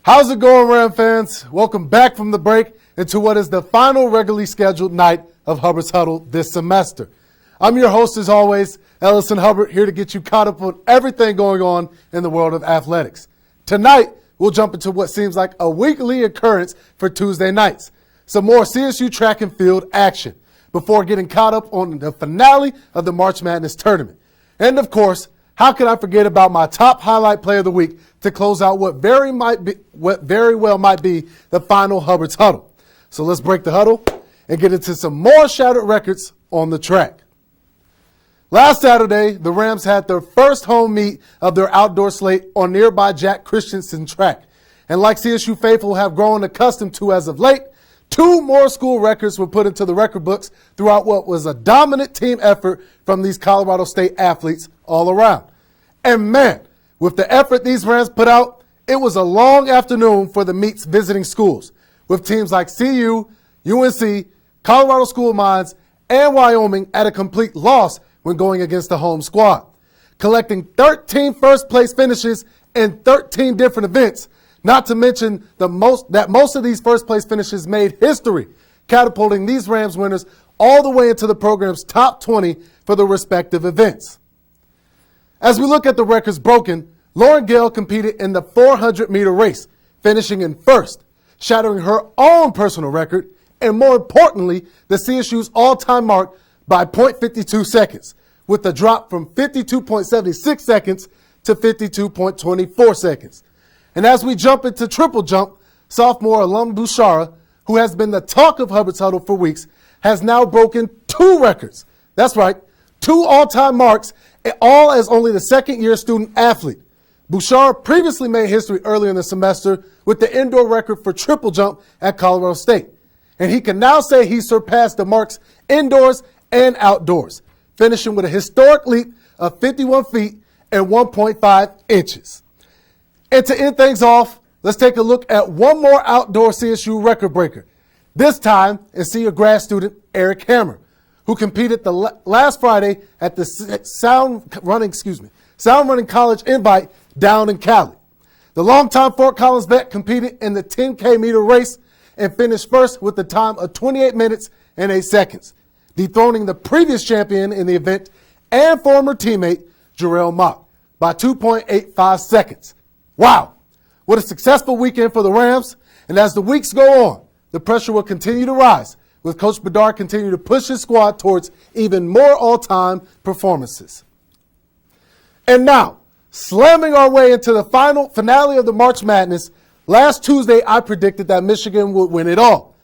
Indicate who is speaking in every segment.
Speaker 1: How's it going, Ram fans? Welcome back from the break into what is the final regularly scheduled night of Hubbard's Huddle this semester. I'm your host, as always, Ellison Hubbard, here to get you caught up on everything going on in the world of athletics. Tonight, we'll jump into what seems like a weekly occurrence for Tuesday nights. Some more CSU track and field action before getting caught up on the finale of the March Madness tournament. And of course, how could I forget about my top highlight play of the week to close out what very well might be the final Hubbard's Huddle. So let's break the huddle and get into some more shattered records on the track. Last Saturday, the Rams had their first home meet of their outdoor slate on nearby Jack Christensen track. And like CSU faithful have grown accustomed to as of late, 2 more school records were put into the record books throughout what was a dominant team effort from these Colorado State athletes all around. And man, with the effort these Rams put out, it was a long afternoon for the meets visiting schools, with teams like CU, UNC, Colorado School of Mines, and Wyoming at a complete loss when going against the home squad, collecting 13 first-place finishes in 13 different events, not to mention that most of these first-place finishes made history, catapulting these Rams winners all the way into the program's top 20 for the respective events. As we look at the records broken, Lauren Gale competed in the 400-meter race, finishing in first, shattering her own personal record, and more importantly, the CSU's all-time mark by 0.52 seconds, with a drop from 52.76 seconds to 52.24 seconds. And as we jump into triple jump, sophomore alum Bouchara, who has been the talk of Hubbard's Huddle for weeks, has now broken 2 records. That's right, 2 all-time marks, all as only the second-year student athlete. Bouchara previously made history earlier in the semester with the indoor record for triple jump at Colorado State. And he can now say he surpassed the marks indoors and outdoors, finishing with a historic leap of 51 feet and 1.5 inches. And to end things off, let's take a look at one more outdoor CSU record breaker. This time is senior grad student Eric Hammer, who competed last Friday at the Sound Running College Invite down in Cali. The longtime Fort Collins vet competed in the 10K meter race and finished first with a time of 28 minutes and 8 seconds, dethroning the previous champion in the event and former teammate Jarrell Mock by 2.85 seconds. Wow, what a successful weekend for the Rams. And as the weeks go on, the pressure will continue to rise, with Coach Bedard continuing to push his squad towards even more all-time performances. And now, slamming our way into the finale of the March Madness, last Tuesday I predicted that Michigan would win it all.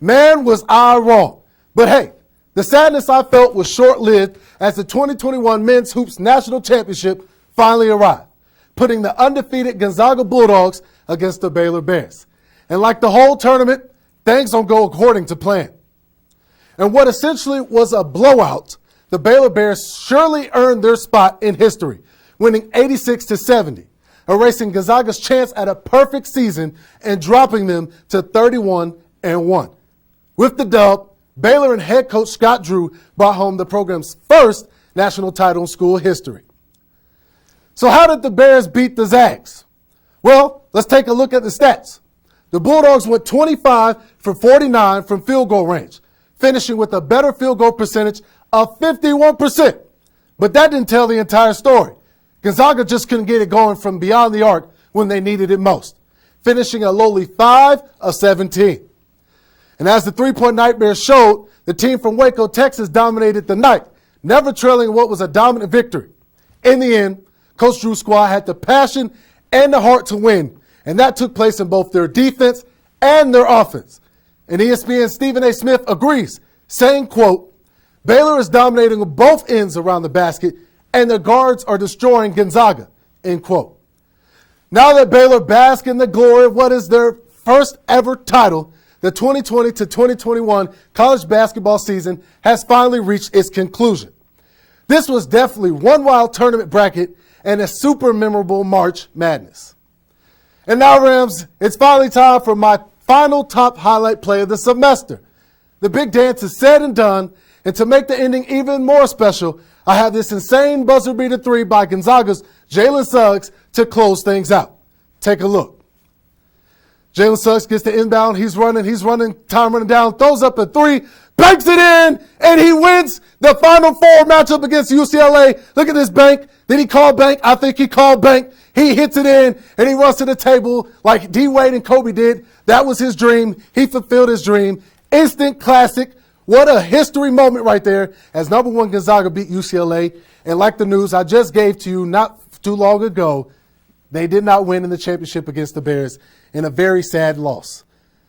Speaker 1: Man, was I wrong. But hey, the sadness I felt was short-lived as the 2021 Men's Hoops National Championship finally arrived, putting the undefeated Gonzaga Bulldogs against the Baylor Bears. And like the whole tournament, things don't go according to plan. And what essentially was a blowout, the Baylor Bears surely earned their spot in history, winning 86-70, erasing Gonzaga's chance at a perfect season and dropping them to 31-1. With the dub, Baylor and head coach Scott Drew brought home the program's first national title in school history. So how did the Bears beat the Zags? Well, let's take a look at the stats. The Bulldogs went 25 for 49 from field goal range, finishing with a better field goal percentage of 51%. But that didn't tell the entire story. Gonzaga just couldn't get it going from beyond the arc when they needed it most, finishing a lowly 5 of 17. And as the three-point nightmare showed, the team from Waco, Texas dominated the night, never trailing what was a dominant victory. In the end, Coach Drew's squad had the passion and the heart to win, and that took place in both their defense and their offense. And ESPN's Stephen A. Smith agrees, saying, quote, "Baylor is dominating both ends around the basket, and the guards are destroying Gonzaga," end quote. Now that Baylor basks in the glory of what is their first ever title, the 2020 to 2021 college basketball season has finally reached its conclusion. This was definitely one wild tournament bracket and a super memorable March Madness. And now, Rams, it's finally time for my final top highlight play of the semester. The big dance is said and done, and to make the ending even more special, I have this insane buzzer beater 3 by Gonzaga's Jalen Suggs to close things out. Take a look. Jalen Suggs gets the inbound. He's running, time running down, throws up a three, banks it in, and he wins the Final Four matchup against UCLA. Look at this bank. Did he call bank? I think he called bank. He hits it in, and he runs to the table like D. Wade and Kobe did. That was his dream. He fulfilled his dream. Instant classic. What a history moment right there as number one Gonzaga beat UCLA. And like the news I just gave to you not too long ago, they did not win in the championship against the Bears in a very sad loss.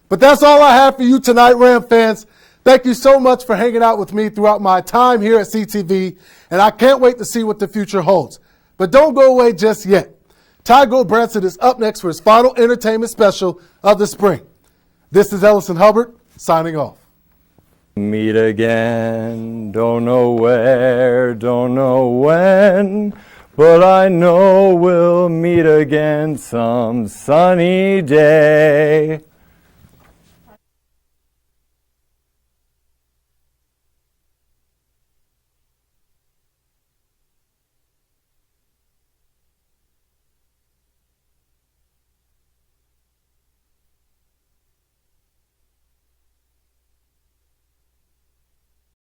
Speaker 1: But that's all I have for you tonight, Ram fans. Thank you so much for hanging out with me throughout my time here at CTV, and I can't wait to see what the future holds. But don't go away just yet. Ty Branson is up next for his final entertainment special of the spring. This is Ellison Hubbard, signing off.
Speaker 2: Meet again, don't know where, don't know when, but I know we'll meet again some sunny day.